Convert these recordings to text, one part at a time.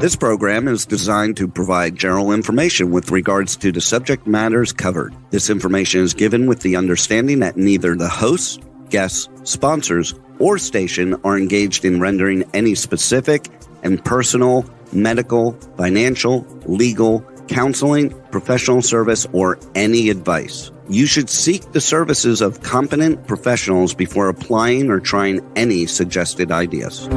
This program is designed to provide general information with regards to the subject matters covered. This information is given with the understanding that neither the hosts, guests, sponsors, or station are engaged in rendering any specific and personal, medical, financial, legal, counseling, professional service, or any advice. You should seek the services of competent professionals before applying or trying any suggested ideas.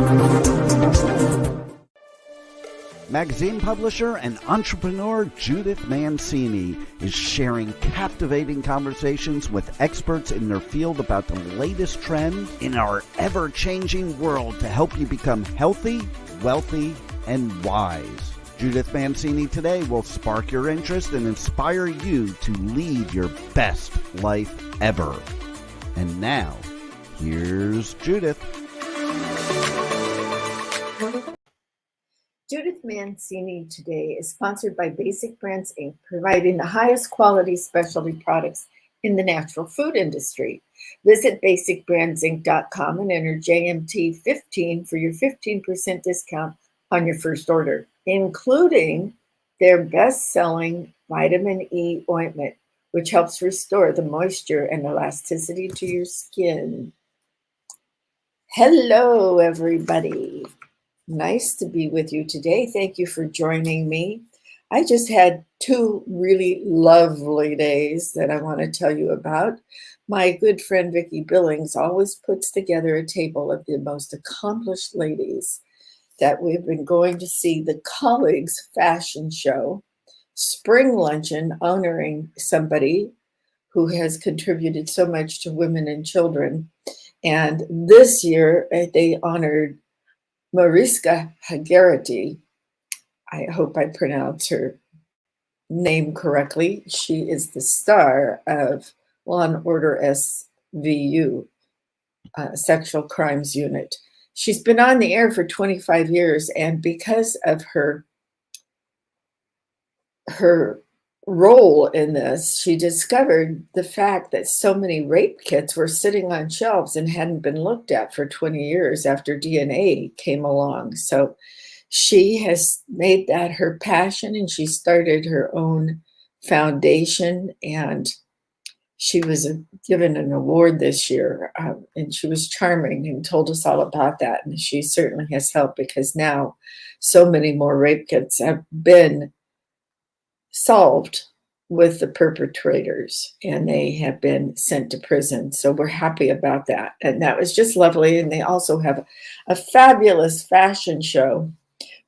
Magazine publisher and entrepreneur Judith Mancini is sharing captivating conversations with experts in their field about the latest trends in our ever-changing world to help you become healthy, wealthy, and wise. Judith Mancini Today will spark your interest and inspire you to lead your best life ever. And now, here's Judith. Judith Mancini Today is sponsored by Basic Brands, Inc., providing the highest quality specialty products in the natural food industry. Visit basicbrandsinc.com and enter JMT15 for your 15% discount on your first order, including their best-selling vitamin E ointment, which helps restore the moisture and elasticity to your skin. Hello, everybody. Nice to be with you today. Thank you for joining me. I just had 2 really lovely days that I want to tell you about. My good friend Vicki Billings always puts together a table of the most accomplished ladies that we've been going to see the Colleagues fashion show, spring luncheon honoring somebody who has contributed so much to women and children. And this year they honored Mariska Hargitay. I hope I pronounce her name correctly. She is the star of Law and Order SVU, Sexual Crimes Unit. She's been on the air for 25 years, and because of her role in this, she discovered the fact that so many rape kits were sitting on shelves and hadn't been looked at for 20 years after DNA came along. So she has made that her passion, and she started her own foundation, and she was given an award this year, and she was charming and told us all about that. And she certainly has helped, because now so many more rape kits have been solved with the perpetrators, and they have been sent to prison. So we're happy about that. And that was just lovely. And they also have a fabulous fashion show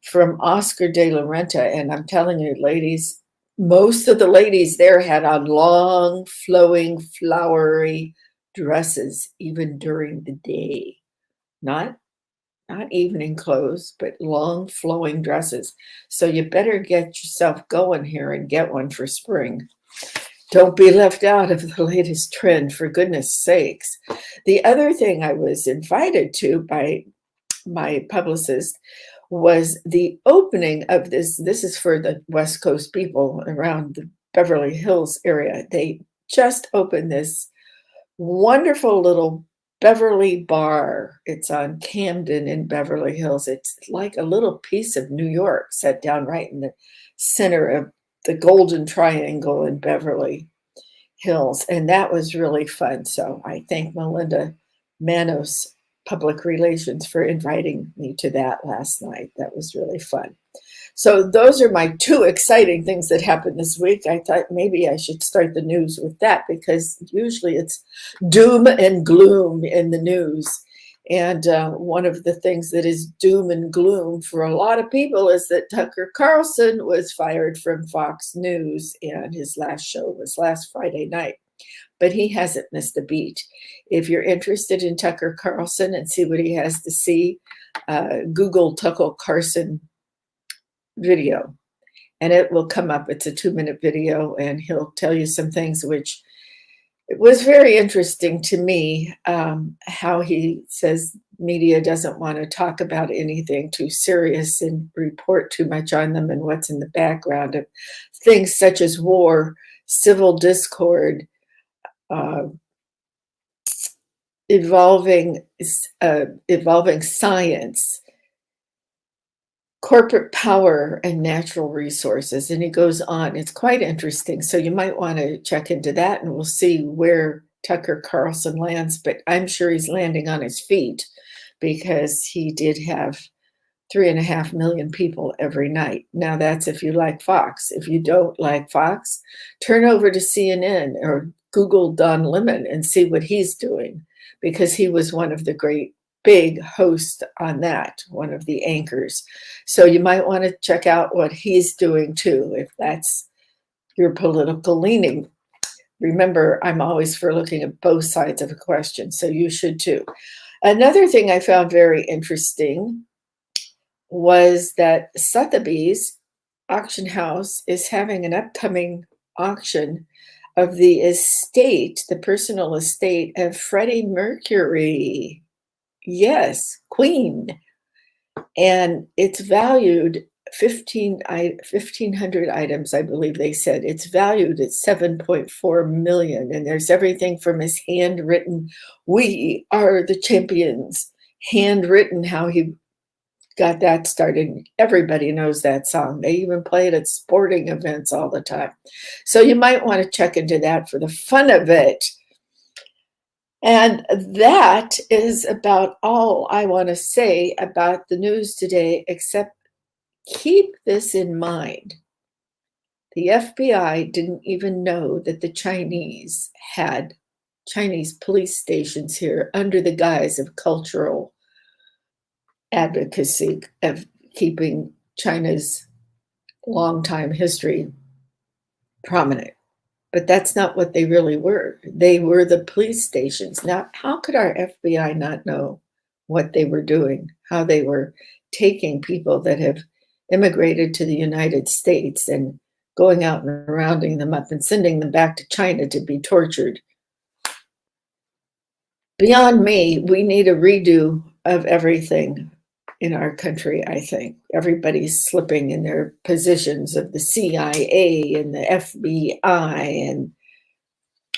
from Oscar de la Renta. And I'm telling you, ladies, most of the ladies there had on long, flowing, flowery dresses, even during the day. Not evening clothes, but long flowing dresses. So you better get yourself going here and get one for spring. Don't be left out of the latest trend, for goodness sakes. The other thing I was invited to by my publicist was the opening of this. This is for the West Coast people around the Beverly Hills area. They just opened this wonderful little Beverly Bar. It's on Camden in Beverly Hills. It's like a little piece of New York set down right in the center of the Golden Triangle in Beverly Hills. And that was really fun. So I thank Melinda Manos, Public Relations, for inviting me to that last night. That was really fun. So those are my 2 exciting things that happened this week. I thought maybe I should start the news with that, because usually it's doom and gloom in the news. And one of the things that is doom and gloom for a lot of people is that Tucker Carlson was fired from Fox News, and his last show was last Friday night. But he hasn't missed a beat. If you're interested in Tucker Carlson and see what he has to see, Google Tucker Carlson video, and it will come up. It's a 2-minute video, and he'll tell you some things which it was very interesting to me, how he says media doesn't want to talk about anything too serious and report too much on them, and what's in the background of things such as war, civil discord, evolving science, corporate power and natural resources. And he goes on. It's quite interesting. So you might want to check into that, and we'll see where Tucker Carlson lands. But I'm sure he's landing on his feet, because he did have 3.5 million people every night. Now, that's if you like Fox. If you don't like Fox, turn over to CNN or Google Don Lemon and see what he's doing, because he was one of the great big hosts on that, one of the anchors. So you might want to check out what he's doing too, if that's your political leaning. Remember, I'm always for looking at both sides of a question, so you should too. Another thing I found very interesting was that Sotheby's auction house is having an upcoming auction of the estate, the personal estate of Freddie Mercury. Yes, Queen. And it's valued 1,500 items, I believe they said. It's valued at 7.4 million. And there's everything from his handwritten, "We are the champions," handwritten, how he got that started. Everybody knows that song. They even play it at sporting events all the time. So you might want to check into that for the fun of it. And that is about all I want to say about the news today, except keep this in mind. The FBI didn't even know that the Chinese had Chinese police stations here under the guise of cultural advocacy of keeping China's longtime history prominent. But that's not what they really were. They were the police stations. Now, how could our FBI not know what they were doing, how they were taking people that have immigrated to the United States and going out and rounding them up and sending them back to China to be tortured? Beyond me, we need a redo of everything in our country, I think. Everybody's slipping in their positions of the CIA and the FBI and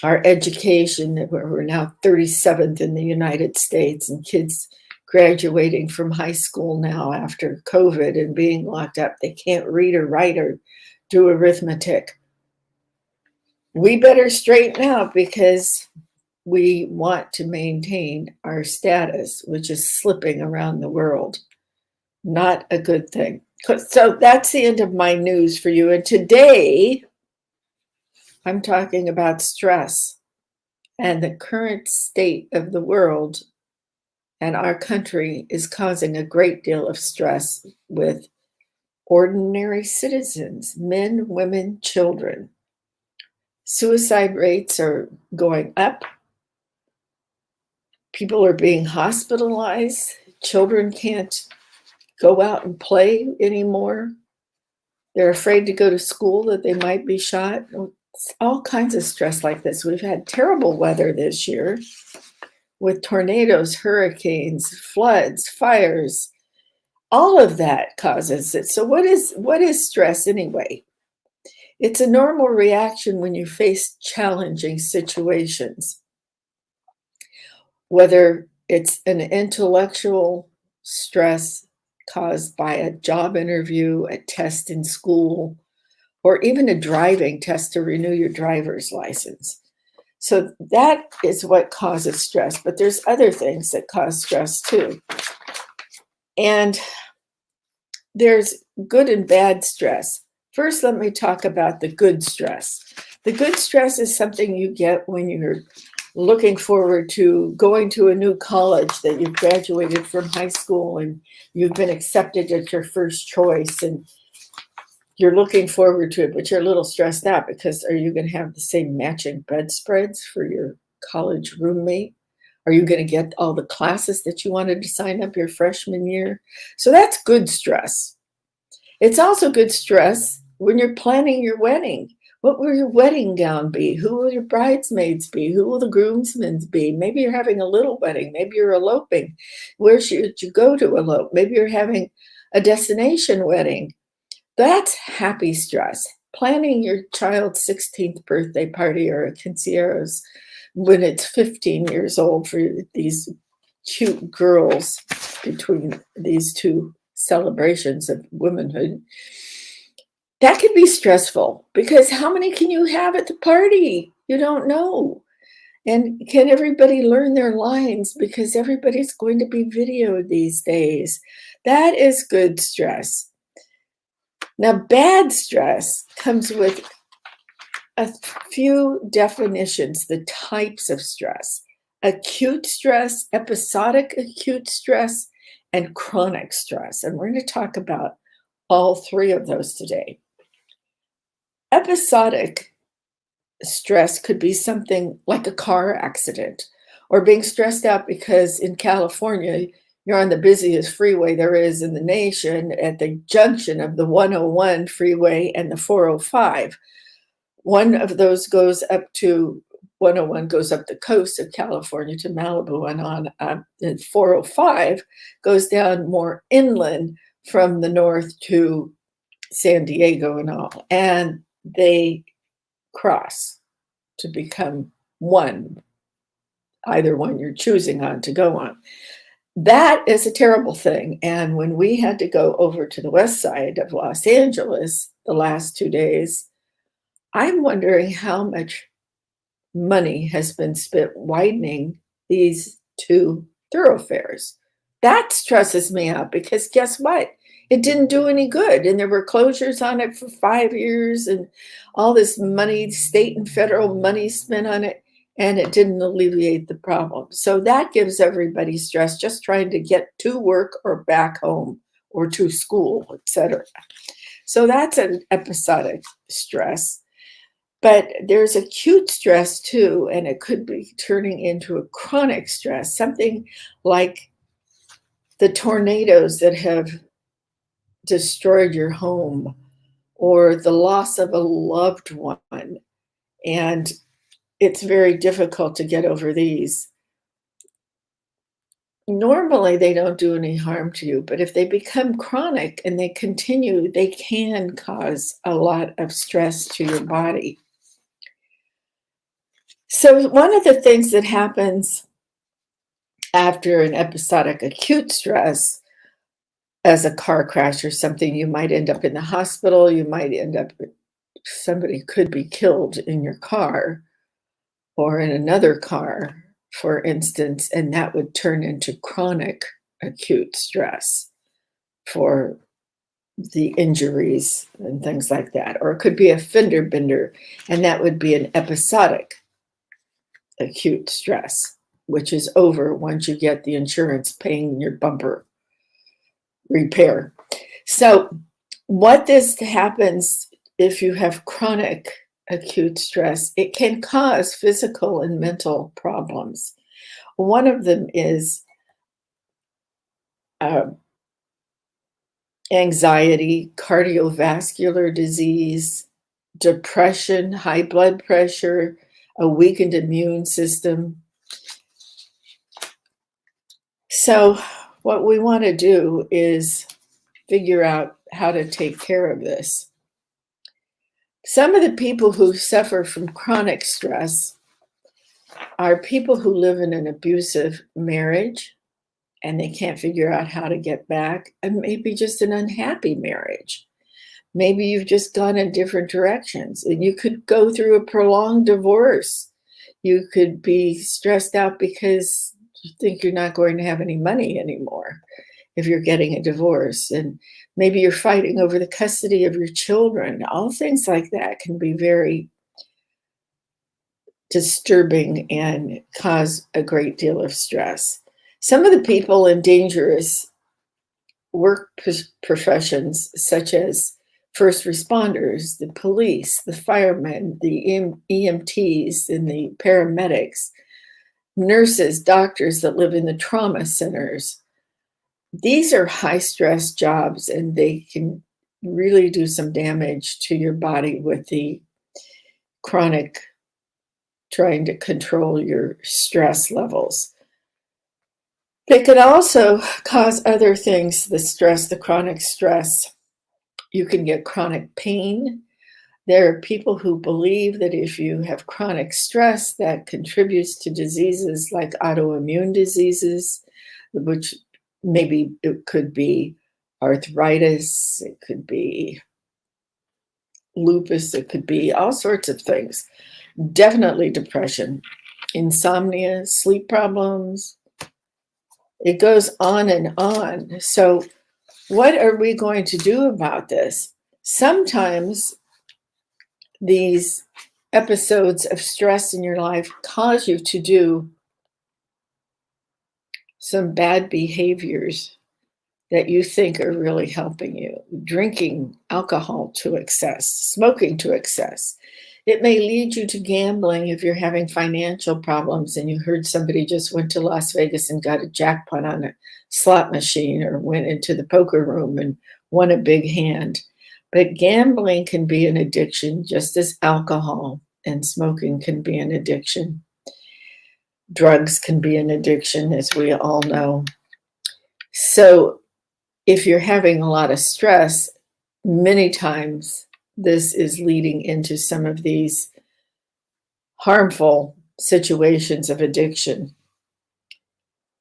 our education, that we're now 37th in the United States, and kids graduating from high school now after COVID and being locked up. They can't read or write or do arithmetic. We better straighten out, because we want to maintain our status, which is slipping around the world. Not a good thing. So that's the end of my news for you. And today, I'm talking about stress and the current state of the world. And our country is causing a great deal of stress with ordinary citizens, men, women, children. Suicide rates are going up. People are being hospitalized. Children can't go out and play anymore. They're afraid to go to school, that they might be shot. All kinds of stress like this. We've had terrible weather this year with tornadoes, hurricanes, floods, fires. All of that causes it. So what is stress anyway? It's a normal reaction when you face challenging situations. Whether it's an intellectual stress caused by a job interview, a test in school, or even a driving test to renew your driver's license. So that is what causes stress, but there's other things that cause stress too. And there's good and bad stress. First, let me talk about the good stress. The good stress is something you get when you're looking forward to going to a new college, that you've graduated from high school and you've been accepted at your first choice, and you're looking forward to it, but you're a little stressed out because are you going to have the same matching bedspreads for your college roommate? Are you going to get all the classes that you wanted to sign up your freshman year? So that's good stress. It's also good stress when you're planning your wedding. What will your wedding gown be? Who will your bridesmaids be? Who will the groomsmen be? Maybe you're having a little wedding. Maybe you're eloping. Where should you go to elope? Maybe you're having a destination wedding. That's happy stress. Planning your child's 16th birthday party or a quinceañeras when it's 15 years old for these cute girls between these two celebrations of womanhood. That could be stressful because how many can you have at the party? You don't know. And can everybody learn their lines because everybody's going to be videoed these days? That is good stress. Now, bad stress comes with a few definitions, the types of stress: acute stress, episodic acute stress, and chronic stress. And we're going to talk about all three of those today. Episodic stress could be something like a car accident or being stressed out because in California, you're on the busiest freeway there is in the nation at the junction of the 101 freeway and the 405. One of those goes up to 101 goes up the coast of California to Malibu, and on and 405 goes down more inland from the north to San Diego and all. And they cross to become one, either one you're choosing on to go on. That is a terrible thing. And when we had to go over to the west side of Los Angeles the last 2 days, I'm wondering how much money has been spent widening these two thoroughfares. That stresses me out because guess what? It didn't do any good. And there were closures on it for 5 years and all this money, state and federal money spent on it, and it didn't alleviate the problem. So that gives everybody stress just trying to get to work or back home or to school, etc. So that's an episodic stress. But there's acute stress too, and it could be turning into a chronic stress, something like the tornadoes that have destroyed your home or the loss of a loved one. And it's very difficult to get over these. Normally, they don't do any harm to you, but if they become chronic and they continue, they can cause a lot of stress to your body. So one of the things that happens after an episodic acute stress, as a car crash or something, you might end up in the hospital, you might end up, somebody could be killed in your car or in another car, for instance, and that would turn into chronic acute stress for the injuries and things like that. Or it could be a fender bender, and that would be an episodic acute stress, which is over once you get the insurance paying your bumper repair. So what this happens if you have chronic acute stress, it can cause physical and mental problems. One of them is anxiety, cardiovascular disease, depression, high blood pressure, a weakened immune system. So what we want to do is figure out how to take care of this. Some of the people who suffer from chronic stress are people who live in an abusive marriage and they can't figure out how to get back, and maybe just an unhappy marriage. Maybe you've just gone in different directions, and you could go through a prolonged divorce. You could be stressed out because you think you're not going to have any money anymore if you're getting a divorce. And maybe you're fighting over the custody of your children. All things like that can be very disturbing and cause a great deal of stress. Some of the people in dangerous work professions, such as first responders, the police, the firemen, the EMTs, and the paramedics, nurses, doctors that live in the trauma centers. These are high stress jobs, and they can really do some damage to your body with the chronic trying to control your stress levels. They could also cause other things, the stress, the chronic stress. You can get chronic pain. There are people who believe that if you have chronic stress, that contributes to diseases like autoimmune diseases, which maybe it could be arthritis, it could be lupus, it could be all sorts of things. Definitely depression, insomnia, sleep problems. It goes on and on. So what are we going to do about this? Sometimes these episodes of stress in your life cause you to do some bad behaviors that you think are really helping you. Drinking alcohol to excess, smoking to excess. It may lead you to gambling if you're having financial problems and you heard somebody just went to Las Vegas and got a jackpot on a slot machine or went into the poker room and won a big hand. But gambling can be an addiction just as alcohol and smoking can be an addiction. Drugs can be an addiction, as we all know. So if you're having a lot of stress, many times this is leading into some of these harmful situations of addiction.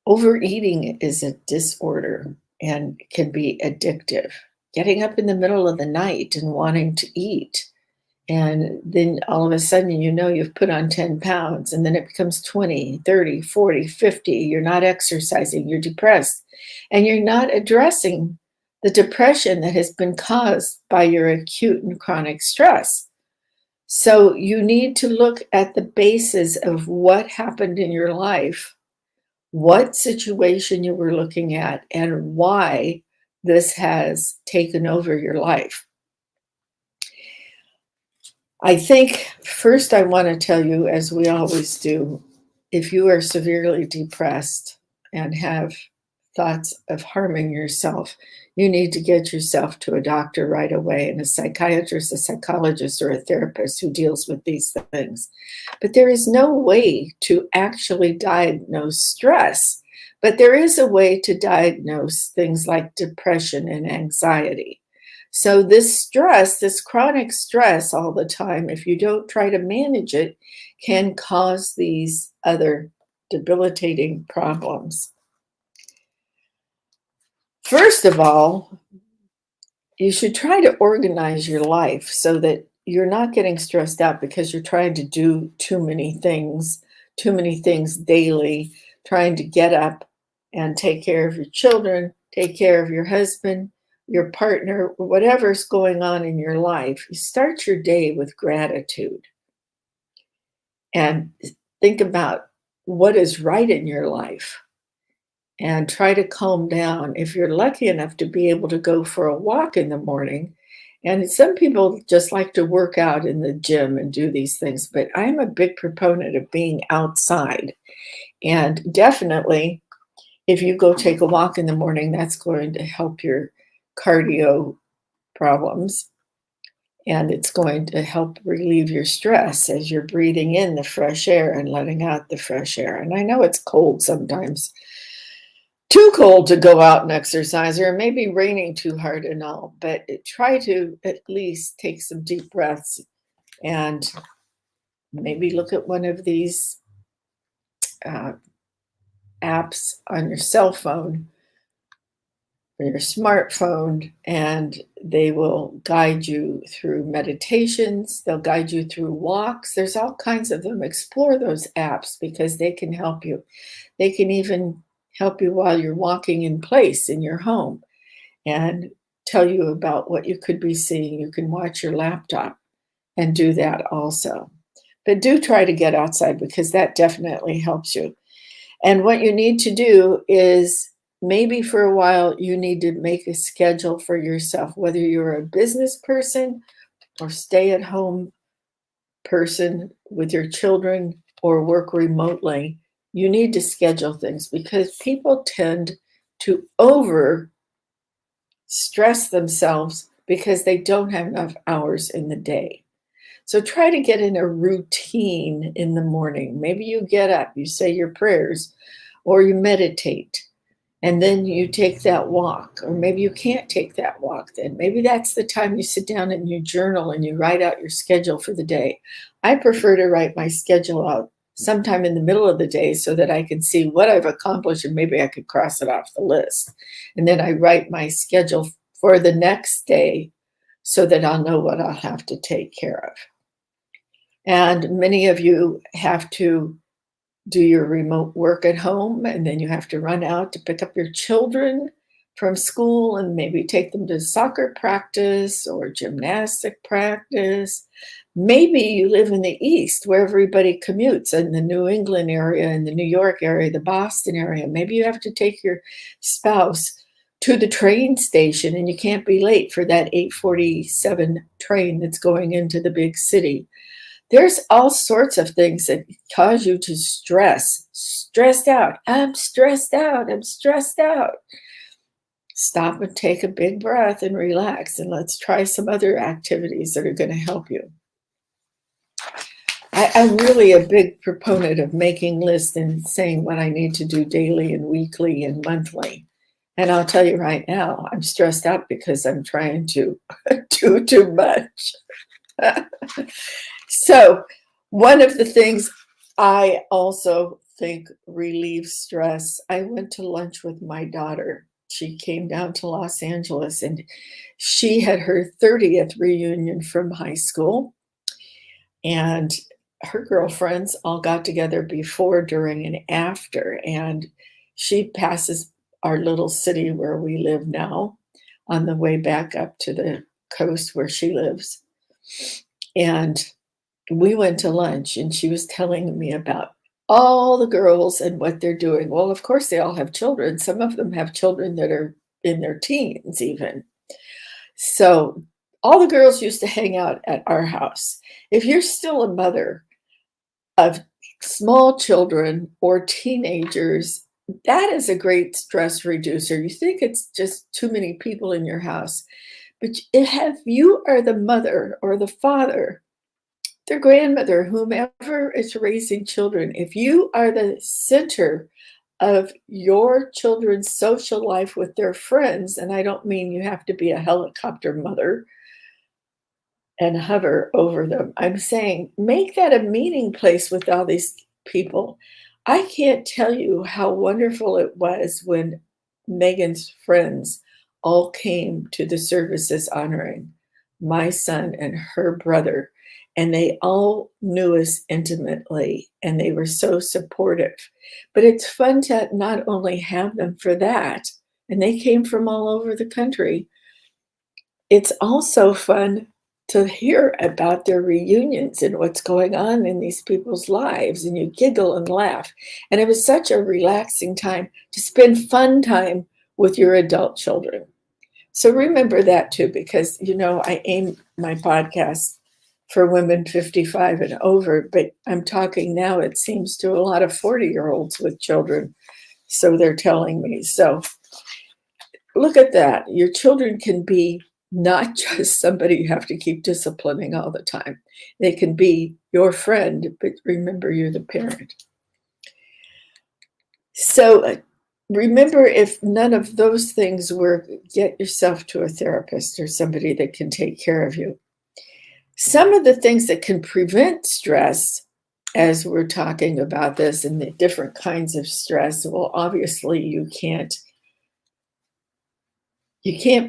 Overeating is a disorder and can be addictive. Getting up in the middle of the night and wanting to eat. And then all of a sudden, you know, you've put on 10 pounds and then it becomes 20, 30, 40, 50. You're not exercising, you're depressed, and you're not addressing the depression that has been caused by your acute and chronic stress. So you need to look at the basis of what happened in your life, what situation you were looking at, and why this has taken over your life. I think first I want to tell you, as we always do, if you are severely depressed and have thoughts of harming yourself, you need to get yourself to a doctor right away, and a psychiatrist, a psychologist, or a therapist who deals with these things. But there is no way to actually diagnose stress, but there is a way to diagnose things like depression and anxiety. So this stress, this chronic stress all the time, if you don't try to manage it, can cause these other debilitating problems. First of all, you should try to organize your life so that you're not getting stressed out because you're trying to do too many things daily, trying to get up and take care of your children, take care of your husband, your partner, whatever's going on in your life. You start your day with gratitude and think about what is right in your life and try to calm down. If you're lucky enough to be able to go for a walk in the morning, and some people just like to work out in the gym and do these things, but I'm a big proponent of being outside. And definitely, if you go take a walk in the morning, that's going to help your cardio problems, and it's going to help relieve your stress as you're breathing in the fresh air and letting out the fresh air. And I know it's cold sometimes, too cold to go out and exercise, or maybe raining too hard and all, but try to at least take some deep breaths and maybe look at one of these apps on your cell phone or your smartphone, and they will guide you through meditations. They'll guide you through walks. There's all kinds of them. Explore those apps because they can help you. They can even help you while you're walking in place in your home and tell you about what you could be seeing. You can watch your laptop and do that also. But do try to get outside because that definitely helps you. And what you need to do is maybe for a while, you need to make a schedule for yourself, whether you're a business person or stay-at-home person with your children or work remotely. You need to schedule things because people tend to over stress themselves because they don't have enough hours in the day. So try to get in a routine in the morning. Maybe you get up, you say your prayers, or you meditate, and then you take that walk. Or maybe you can't take that walk then. Maybe that's the time you sit down and you journal and you write out your schedule for the day. I prefer to write my schedule out sometime in the middle of the day so that I can see what I've accomplished and maybe I could cross it off the list. And then I write my schedule for the next day so that I'll know what I'll have to take care of. And many of you have to do your remote work at home, and then you have to run out to pick up your children from school and maybe take them to soccer practice or gymnastic practice. Maybe you live in the East where everybody commutes, in the New England area, in the New York area, the Boston area. Maybe you have to take your spouse to the train station and you can't be late for that 8:47 train that's going into the big city. There's all sorts of things that cause you to stressed out. I'm stressed out. I'm stressed out. Stop and take a big breath and relax, and let's try some other activities that are going to help you. I'm really a big proponent of making lists and saying what I need to do daily and weekly and monthly. And I'll tell you right now, I'm stressed out because I'm trying to do too much. So one of the things I also think relieves stress, I went to lunch with my daughter. She came down to Los Angeles and she had her 30th reunion from high school. And her girlfriends all got together before, during, and after. And she passes our little city where we live now on the way back up to the coast where she lives. And we went to lunch and she was telling me about all the girls and what they're doing. Well, of course, they all have children. Some of them have children that are in their teens even. So all the girls used to hang out at our house. If you're still a mother of small children or teenagers, that is a great stress reducer. You think it's just too many people in your house, but if you are the mother or the father, their grandmother, whomever is raising children, if you are the center of your children's social life with their friends, and I don't mean you have to be a helicopter mother and hover over them. I'm saying make that a meeting place with all these people. I can't tell you how wonderful it was when Megan's friends all came to the services honoring my son and her brother. And they all knew us intimately, and they were so supportive. But it's fun to not only have them for that, and they came from all over the country, it's also fun to hear about their reunions and what's going on in these people's lives, and you giggle and laugh. And it was such a relaxing time to spend fun time with your adult children. So remember that too, because, I aim my podcast for women 55 and over, but I'm talking now, it seems, to a lot of 40-year-olds with children. So they're telling me. So look at that. Your children can be not just somebody you have to keep disciplining all the time. They can be your friend, but remember, you're the parent. So remember, if none of those things work, get yourself to a therapist or somebody that can take care of you. Some of the things that can prevent stress, as we're talking about this and the different kinds of stress, well, obviously you can't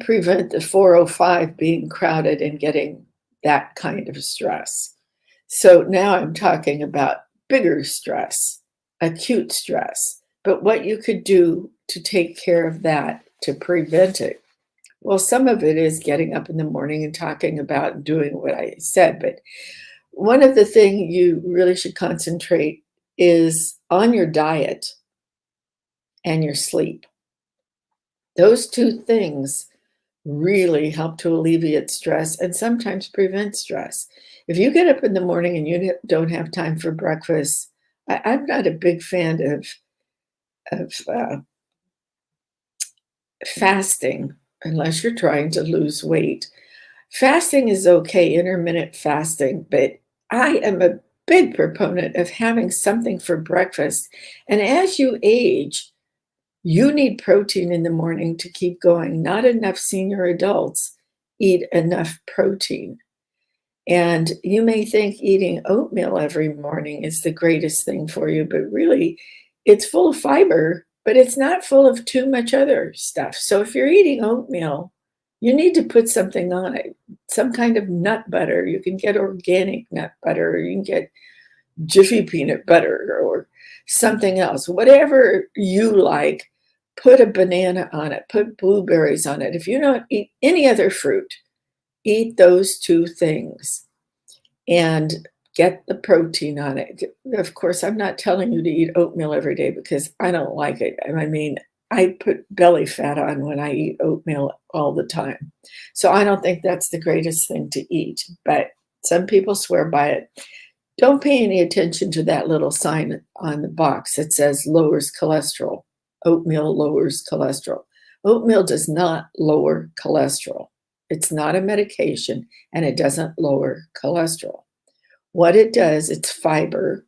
prevent the 405 being crowded and getting that kind of stress. So now I'm talking about bigger stress, acute stress, but what you could do to take care of that, to prevent it. Well, some of it is getting up in the morning and talking about and doing what I said, but one of the things you really should concentrate is on your diet and your sleep. Those two things really help to alleviate stress and sometimes prevent stress. If you get up in the morning and you don't have time for breakfast, I'm not a big fan of fasting unless you're trying to lose weight. Fasting is okay, intermittent fasting, but I am a big proponent of having something for breakfast. And as you age, you need protein in the morning to keep going. Not enough senior adults eat enough protein. And you may think eating oatmeal every morning is the greatest thing for you, but really it's full of fiber, but it's not full of too much other stuff. So if you're eating oatmeal, you need to put something on it, some kind of nut butter. You can get organic nut butter, or you can get Jiffy peanut butter or something else. Whatever you like, put a banana on it, put blueberries on it. If you don't eat any other fruit, eat those two things and get the protein on it. Of course, I'm not telling you to eat oatmeal every day because I don't like it. I mean, I put belly fat on when I eat oatmeal all the time. So I don't think that's the greatest thing to eat, but some people swear by it. Don't pay any attention to that little sign on the box that says lowers cholesterol. Oatmeal lowers cholesterol. Oatmeal does not lower cholesterol. It's not a medication, and it doesn't lower cholesterol. What it does, it's fiber,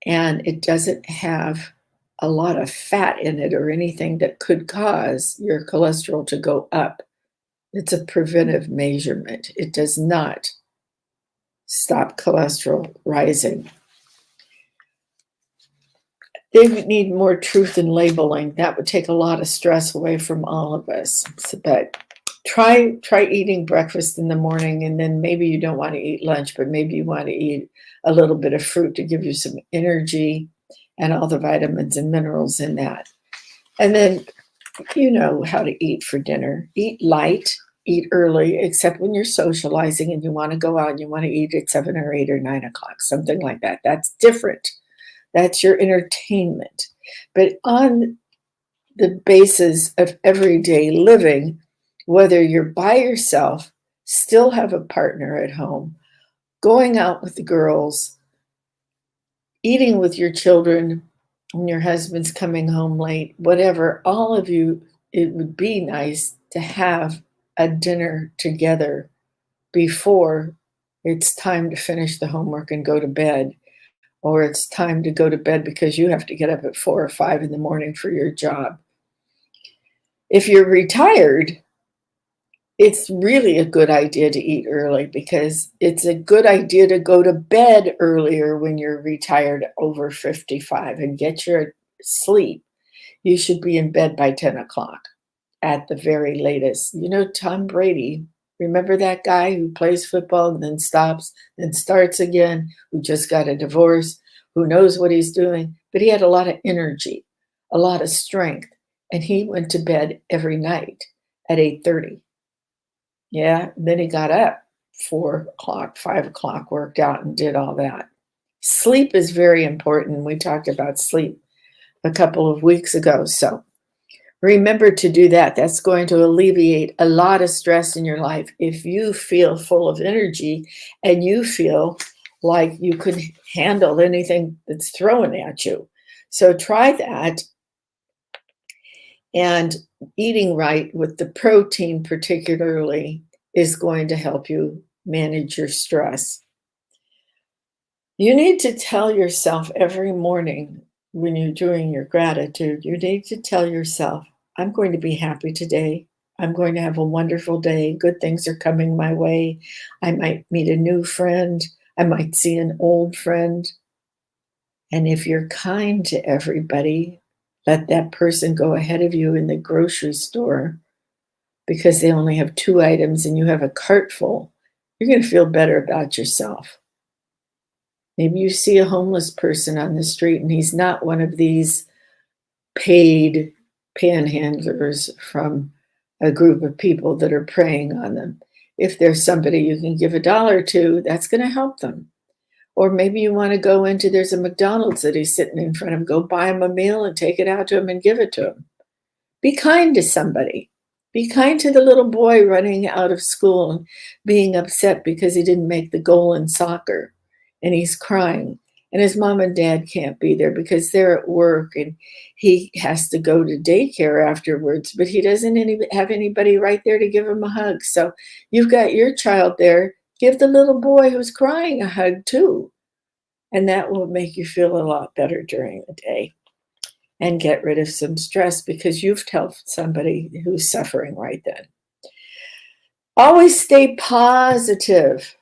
and it doesn't have a lot of fat in it or anything that could cause your cholesterol to go up. It's a preventive measurement. It does not stop cholesterol rising. They need more truth in labeling. That would take a lot of stress away from all of us. But try eating breakfast in the morning, and then maybe you don't want to eat lunch, but maybe you want to eat a little bit of fruit to give you some energy and all the vitamins and minerals in that. And then you know how to eat for dinner. Eat light, eat early, except when you're socializing and you want to go out and you want to eat at 7 or 8 or 9 o'clock, something like that. That's different. That's your entertainment. But on the basis of everyday living, whether you're by yourself, still have a partner at home, going out with the girls, eating with your children, when your husband's coming home late, whatever, all of you, it would be nice to have a dinner together before it's time to finish the homework and go to bed, or it's time to go to bed because you have to get up at 4 or 5 in the morning for your job. If you're retired, it's really a good idea to eat early because it's a good idea to go to bed earlier when you're retired over 55 and get your sleep. You should be in bed by 10 o'clock at the very latest. You know, Tom Brady, remember that guy who plays football and then stops, then starts again, who just got a divorce, who knows what he's doing, but he had a lot of energy, a lot of strength, and he went to bed every night at 8:30. Yeah, then he got up 4 o'clock, 5 o'clock, worked out and did all that. Sleep is very important. We talked about sleep a couple of weeks ago. So remember to do that. That's going to alleviate a lot of stress in your life if you feel full of energy and you feel like you can handle anything that's thrown at you. So try that. And eating right with the protein particularly is going to help you manage your stress. You need to tell yourself every morning when you're doing your gratitude, you need to tell yourself, I'm going to be happy today. I'm going to have a wonderful day. Good things are coming my way. I might meet a new friend. I might see an old friend. And if you're kind to everybody, let that person go ahead of you in the grocery store because they only have 2 items and you have a cart full. You're going to feel better about yourself. Maybe you see a homeless person on the street and he's not one of these paid panhandlers from a group of people that are preying on them. If there's somebody you can give $1 to, that's going to help them. Or maybe you want to go into, there's a McDonald's that he's sitting in front of, go buy him a meal and take it out to him and give it to him. Be kind to somebody. Be kind to the little boy running out of school and being upset because he didn't make the goal in soccer and he's crying. And his mom and dad can't be there because they're at work and he has to go to daycare afterwards, but he doesn't have anybody right there to give him a hug. So you've got your child there. Give the little boy who's crying a hug too. And that will make you feel a lot better during the day and get rid of some stress because you've helped somebody who's suffering right then. Always stay positive.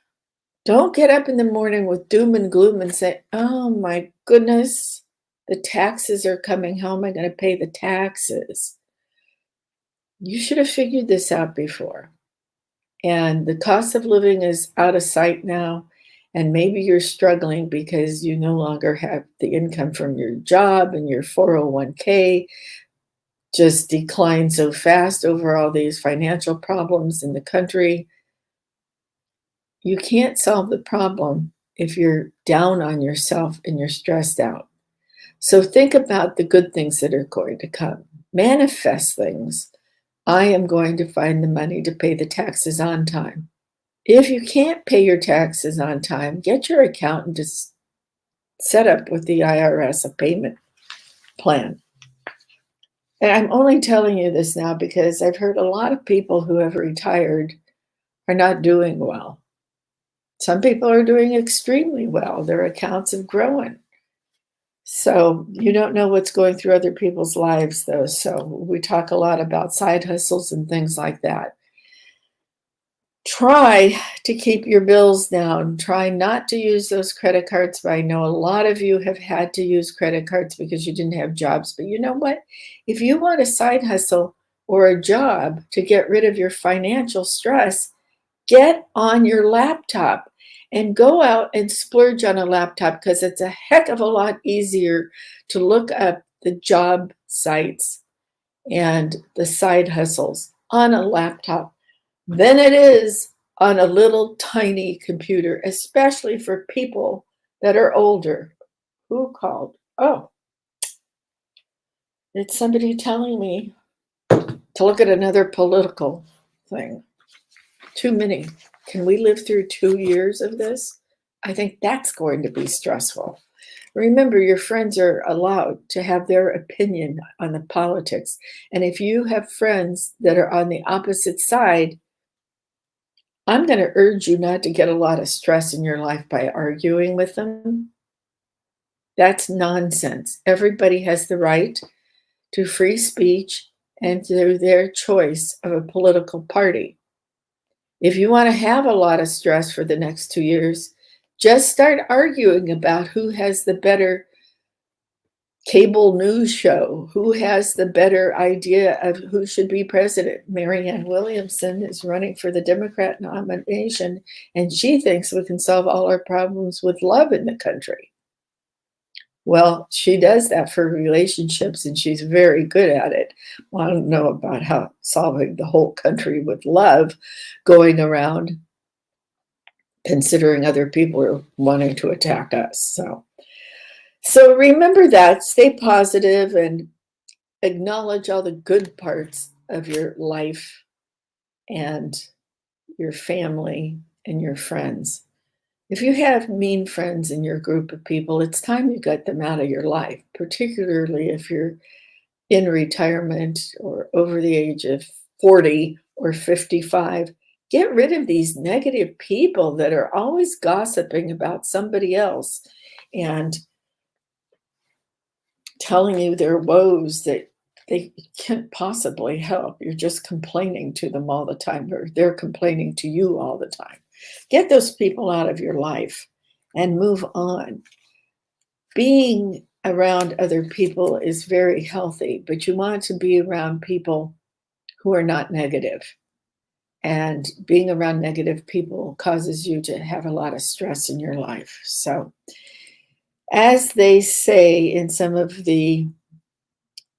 Don't get up in the morning with doom and gloom and say, oh my goodness, the taxes are coming. How am I going to pay the taxes? You should have figured this out before. And the cost of living is out of sight now. And maybe you're struggling because you no longer have the income from your job, and your 401k just declined so fast over all these financial problems in the country. You can't solve the problem if you're down on yourself and you're stressed out. So think about the good things that are going to come. Manifest things. I am going to find the money to pay the taxes on time. If you can't pay your taxes on time, get your accountant to set up with the IRS a payment plan. And I'm only telling you this now because I've heard a lot of people who have retired are not doing well. Some people are doing extremely well. Their accounts have grown. So you don't know what's going through other people's lives, though. So we talk a lot about side hustles and things like that. Try to keep your bills down. Try not to use those credit cards. But I know a lot of you have had to use credit cards because you didn't have jobs. But you know what? If you want a side hustle or a job to get rid of your financial stress, get on your laptop and go out and splurge on a laptop, because it's a heck of a lot easier to look up the job sites and the side hustles on a laptop than it is on a little tiny computer, especially for people that are older. Who called? Oh, it's somebody telling me to look at another political thing. Too many. Can we live through 2 years of this? I think that's going to be stressful. Remember, your friends are allowed to have their opinion on the politics. And if you have friends that are on the opposite side, I'm going to urge you not to get a lot of stress in your life by arguing with them. That's nonsense. Everybody has the right to free speech and to their choice of a political party. If you want to have a lot of stress for the next 2 years, just start arguing about who has the better cable news show, who has the better idea of who should be president. Marianne Williamson is running for the Democrat nomination, and she thinks we can solve all our problems with love in the country. Well, she does that for relationships, and she's very good at it. Well, I don't know about how solving the whole country with love, going around considering other people are wanting to attack us. So remember that. Stay positive and acknowledge all the good parts of your life and your family and your friends. If you have mean friends in your group of people, it's time you got them out of your life, particularly if you're in retirement or over the age of 40 or 55. Get rid of these negative people that are always gossiping about somebody else and telling you their woes that they can't possibly help. You're just complaining to them all the time, or they're complaining to you all the time. Get those people out of your life and move on. Being around other people is very healthy, but you want to be around people who are not negative. And being around negative people causes you to have a lot of stress in your life. So, as they say in some of the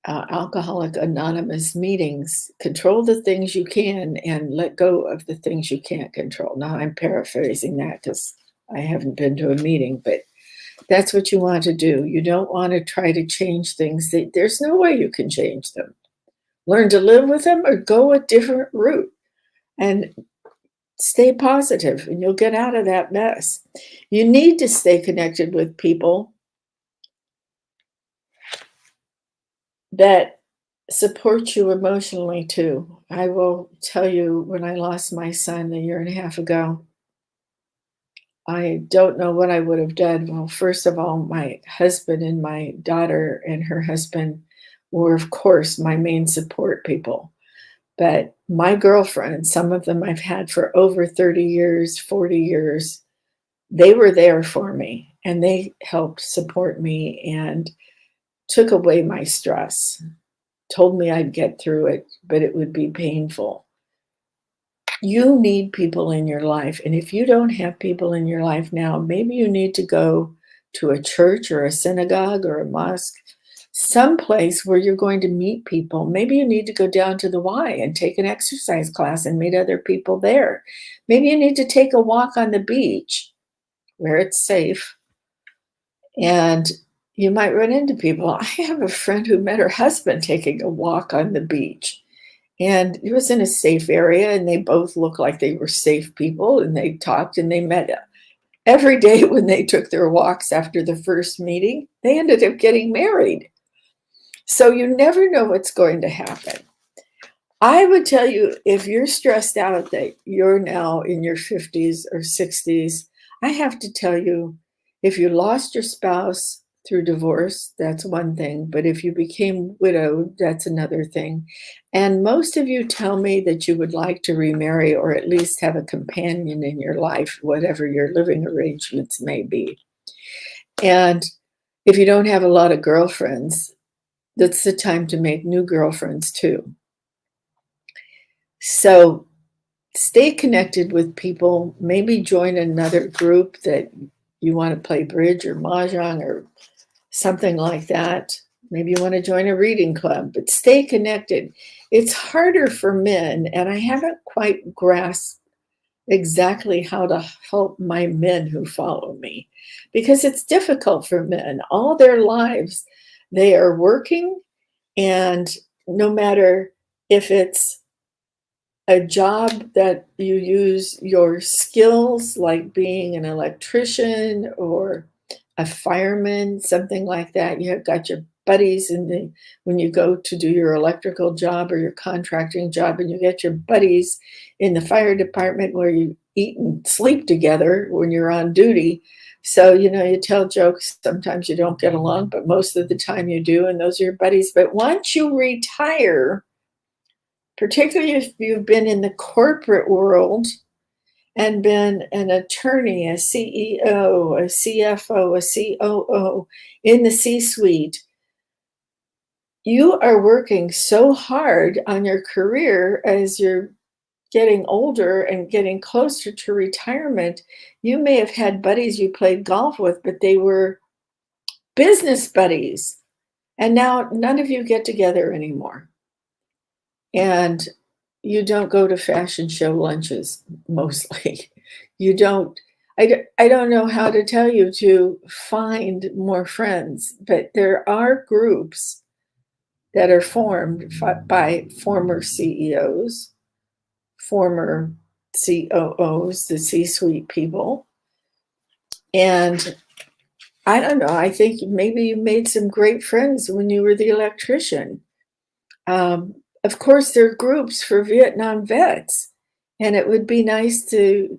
Alcoholic Anonymous meetings, control the things you can and let go of the things you can't control. Now, I'm paraphrasing that because I haven't been to a meeting, but that's what you want to do. You don't want to try to change things. There's no way you can change them. Learn to live with them or go a different route and stay positive, and you'll get out of that mess. You need to stay connected with people that support you emotionally too. I will tell you, when I lost my son 1.5 years ago, I don't know what I would have done. Well, first of all, my husband and my daughter and her husband were, of course, my main support people. But my girlfriends, some of them I've had for over 30 years, 40 years, they were there for me, and they helped support me and took away my stress, told me I'd get through it, but it would be painful. You need people in your life. And if you don't have people in your life now, maybe you need to go to a church or a synagogue or a mosque, someplace where you're going to meet people. Maybe you need to go down to the Y and take an exercise class and meet other people there. Maybe you need to take a walk on the beach where it's safe, and you might run into people. I have a friend who met her husband taking a walk on the beach. And it was in a safe area, and they both looked like they were safe people, and they talked and they met every day when they took their walks after the first meeting. They ended up getting married. So you never know what's going to happen. I would tell you, if you're stressed out that you're now in your 50s or 60s, I have to tell you, if you lost your spouse through divorce, that's one thing. But if you became widowed, that's another thing. And most of you tell me that you would like to remarry or at least have a companion in your life, whatever your living arrangements may be. And if you don't have a lot of girlfriends, that's the time to make new girlfriends too. So stay connected with people. Maybe join another group that you want to play bridge or mahjong or something like that. Maybe you want to join a reading club, but stay connected. It's harder for men, and I haven't quite grasped exactly how to help my men who follow me, because it's difficult for men. All their lives, they are working, and no matter if it's a job that you use your skills, like being an electrician or a fireman, something like that. You have got your buddies when you go to do your electrical job or your contracting job, and you get your buddies in the fire department where you eat and sleep together when you're on duty. So, you tell jokes. Sometimes you don't get along, but most of the time you do, and those are your buddies. But once you retire, particularly if you've been in the corporate world and been an attorney, a CEO, a CFO, a COO in the C-suite, you are working so hard on your career as you're getting older and getting closer to retirement. You may have had buddies you played golf with, but they were business buddies. And now none of you get together anymore. And you don't go to fashion show lunches mostly. You don't, I don't know how to tell you to find more friends, but there are groups that are formed by former CEOs, former COOs, the C-suite people. And I don't know, I think maybe you made some great friends when you were the electrician. Of course, there are groups for Vietnam vets, and it would be nice to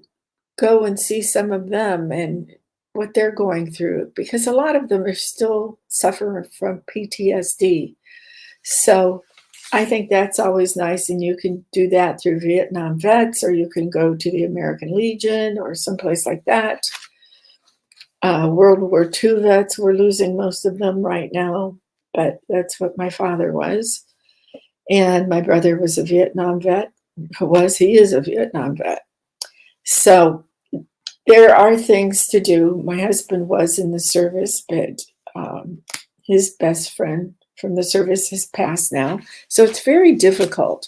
go and see some of them and what they're going through, because a lot of them are still suffering from PTSD. So I think that's always nice, and you can do that through Vietnam vets, or you can go to the American Legion or someplace like that. World War II vets, we're losing most of them right now, but that's what my father was. And my brother was a Vietnam vet. He is a Vietnam vet. So there are things to do. My husband was in the service, but his best friend from the service has passed now. So it's very difficult.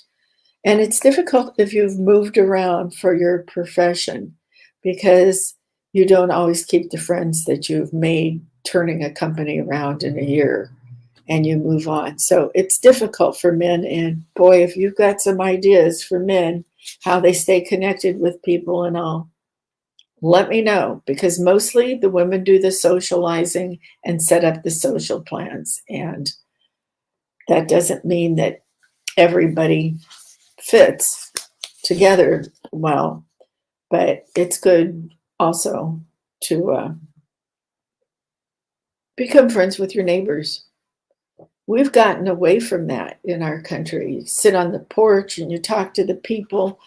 And it's difficult if you've moved around for your profession, because you don't always keep the friends that you've made turning a company around in a year, and you move on. So it's difficult for men. And boy, if you've got some ideas for men, how they stay connected with people and all, let me know, because mostly the women do the socializing and set up the social plans. And that doesn't mean that everybody fits together well, but it's good also to become friends with your neighbors. We've gotten away from that in our country. You sit on the porch and you talk to the people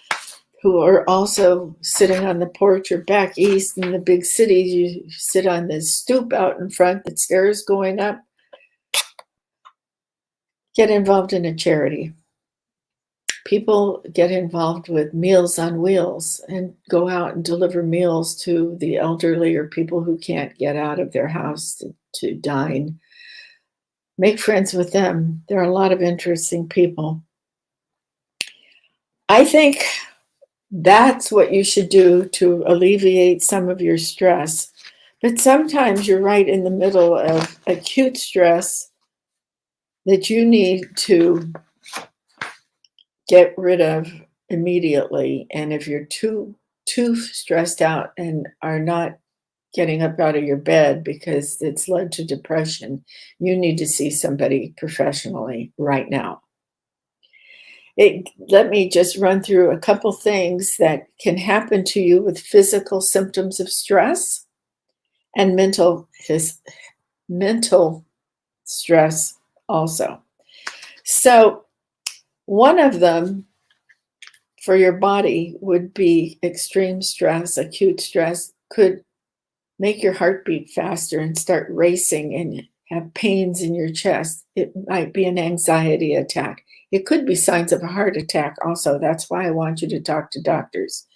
who are also sitting on the porch, or back east in the big cities, you sit on this stoop out in front, the stairs going up. Get involved in a charity. People get involved with Meals on Wheels and go out and deliver meals to the elderly or people who can't get out of their house to dine. Make friends with them. There are a lot of interesting people. I think that's what you should do to alleviate some of your stress. But sometimes you're right in the middle of acute stress that you need to get rid of immediately. And if you're too stressed out and are not getting up out of your bed because it's led to depression, you need to see somebody professionally right now. Let me just run through a couple things that can happen to you with physical symptoms of stress and mental stress also. So one of them for your body would be extreme stress. Acute stress could make your heart beat faster and start racing and have pains in your chest. It might be an anxiety attack. It could be signs of a heart attack also. That's why I want you to talk to doctors.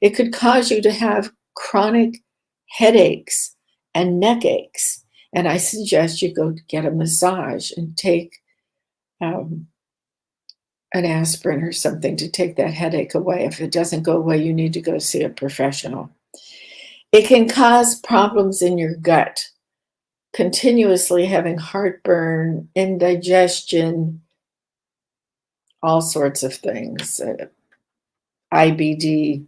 It could cause you to have chronic headaches and neck aches. And I suggest you go get a massage and take an aspirin or something to take that headache away. If it doesn't go away, you need to go see a professional. It can cause problems in your gut, continuously having heartburn, indigestion, all sorts of things, IBD.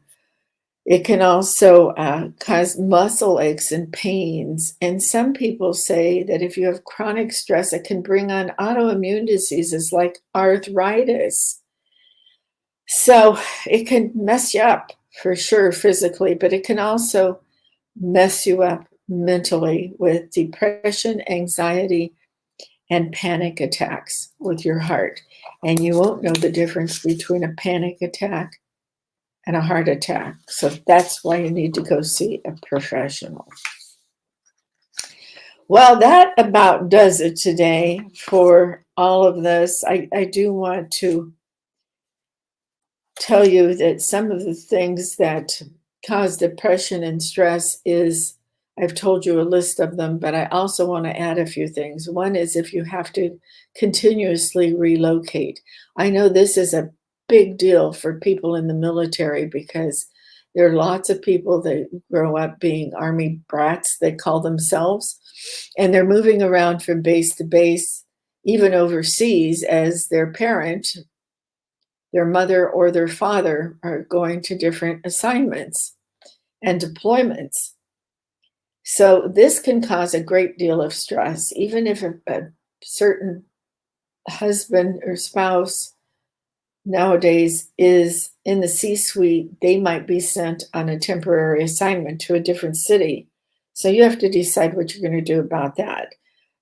It can also cause muscle aches and pains. And some people say that if you have chronic stress, it can bring on autoimmune diseases like arthritis. So it can mess you up for sure physically, but it can also mess you up mentally with depression, anxiety, and panic attacks with your heart. And you won't know the difference between a panic attack and a heart attack. So that's why you need to go see a professional. Well, that about does it today for all of this. I do want to tell you that some of the things that cause depression and stress is, I've told you a list of them, but I also want to add a few things. One is if you have to continuously relocate. I know this is a big deal for people in the military because there are lots of people that grow up being Army brats, they call themselves, and they're moving around from base to base, even overseas, as their parent, their mother or their father are going to different assignments and deployments. So this can cause a great deal of stress, even if a certain husband or spouse nowadays is in the C-suite, they might be sent on a temporary assignment to a different city. So you have to decide what you're going to do about that.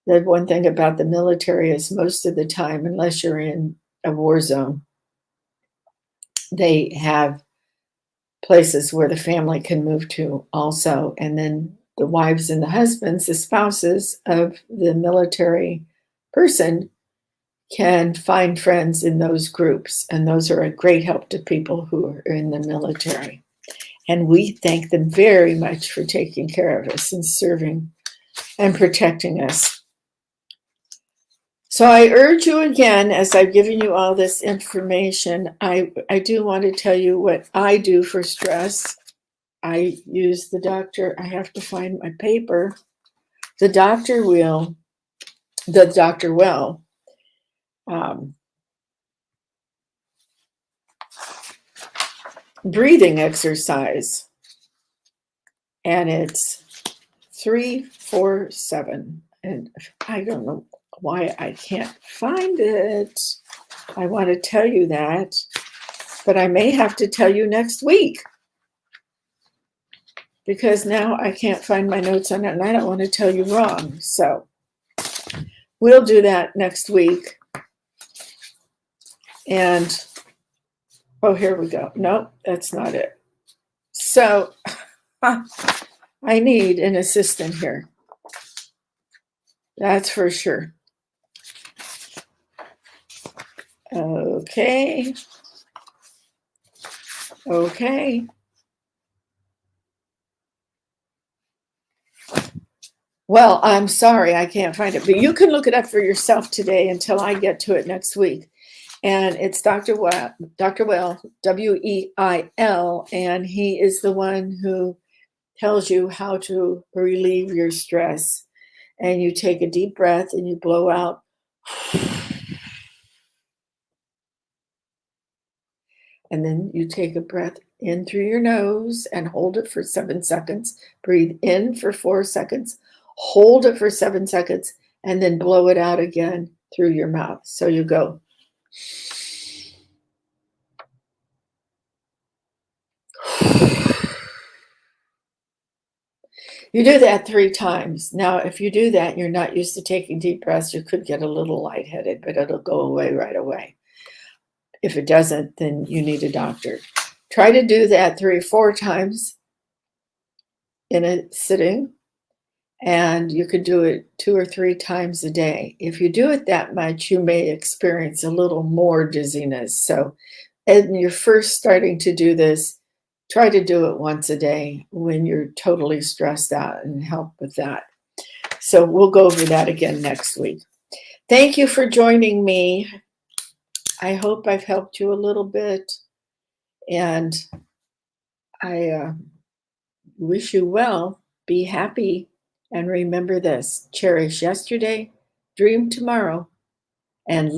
The one thing about the military is most of the time, unless you're in a war zone, they have places where the family can move to also. And then the wives and the husbands, the spouses of the military person, can find friends in those groups. And those are a great help to people who are in the military. And we thank them very much for taking care of us and serving and protecting us. So I urge you again, as I've given you all this information, I do want to tell you what I do for stress. I use the doctor. I have to find my paper. The Dr. Well breathing exercise. And it's 3-4-7. And I don't know why I can't find it. I want to tell you that, but I may have to tell you next week because now I can't find my notes on it and I don't want to tell you wrong. So we'll do that next week. And Oh, here we go. Nope, that's not it. So I need an assistant here. That's for sure. Okay. Okay. Well, I'm sorry I can't find it, but you can look it up for yourself today until I get to it next week. And it's Dr. Well, Weil, and he is the one who tells you how to relieve your stress. And you take a deep breath and you blow out. And then you take a breath in through your nose and hold it for 7 seconds. Breathe in for 4 seconds, hold it for 7 seconds, and then blow it out again through your mouth. So you go. You do that 3 times. Now, if you do that, you're not used to taking deep breaths, you could get a little lightheaded, but it'll go away right away. If it doesn't, then you need a doctor. Try to do that 3 or 4 times in a sitting, and you could do it 2 or 3 times a day. If you do it that much, you may experience a little more dizziness. So, and you're first starting to do this, try to do it once a day when you're totally stressed out and help with that. So we'll go over that again next week. Thank you for joining me. I hope I've helped you a little bit, and I wish you well. Be happy, and remember this: cherish yesterday, dream tomorrow, and